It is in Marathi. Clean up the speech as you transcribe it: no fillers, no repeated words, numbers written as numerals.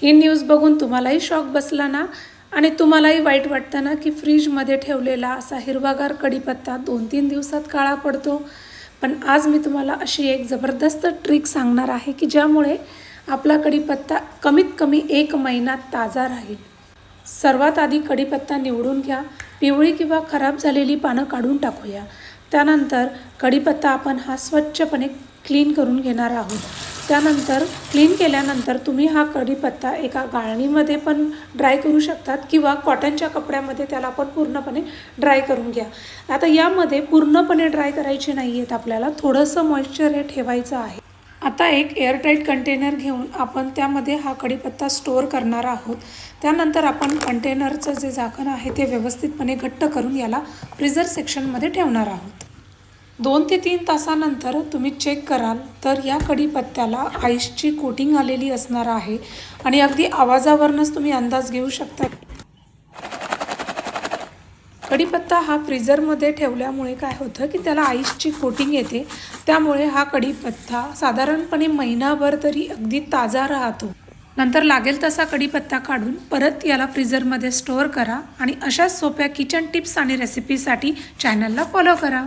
ही न्यूज बघून तुम्हालाही शॉक बसला ना? आणि तुम्हालाही वाईट वाटतं ना की फ्रीजमध्ये ठेवलेला असा हिरवागार कढीपत्ता 2-3 दिवसात काळा पडतो? पण आज मी तुम्हाला अशी एक जबरदस्त ट्रिक सांगणार आहे की ज्यामुळे आपला कढीपत्ता कमीत कमी 1 महिना ताजा राहील. सर्वात आधी कढीपत्ता निवडून घ्या. पिवळी किंवा खराब झालेली पानं काढून टाकूया. त्यानंतर कढीपत्ता आपण हा स्वच्छपणे क्लीन करून घेणार आहोत. त्यानंतर क्लीन केल्यानंतर तुम्ही हा कढीपत्ता एका गाळणीमध्ये पण ड्राय करू शकतात किंवा कॉटनच्या कपड्यामध्ये त्याला आपण पूर्णपणे ड्राय करून घ्या. आता यामध्ये पूर्णपणे ड्राय करायचे नाही आहेत, आपल्याला थोडंसं मॉइश्चर हे ठेवायचं आहे. आता एक एअरटाईट कंटेनर घेऊन आपण त्यामध्ये हा कढीपत्ता स्टोअर करणार आहोत. त्यानंतर आपण कंटेनरचं जे झाकण आहे ते व्यवस्थितपणे घट्ट करून याला फ्रीझर सेक्शनमध्ये ठेवणार आहोत. 2 ते 3 तासानंतर तुम्ही चेक कराल तर या कढीपत्त्याला आईसची कोटिंग आलेली असणार आहे आणि अगदी आवाजावरूनच तुम्ही अंदाज घेऊ शकता. कढीपत्ता हा फ्रीझरमध्ये ठेवल्यामुळे काय होतं की त्याला आईसची कोटिंग येते, त्यामुळे हा कढीपत्ता साधारणपणे महिनाभर तरी अगदी ताजा राहतो. नंतर लागेल तसा कढीपत्ता काढून परत याला फ्रीझरमध्ये स्टोअर करा आणि अशाच सोप्या किचन टिप्स आणि रेसिपीसाठी चॅनलला फॉलो करा.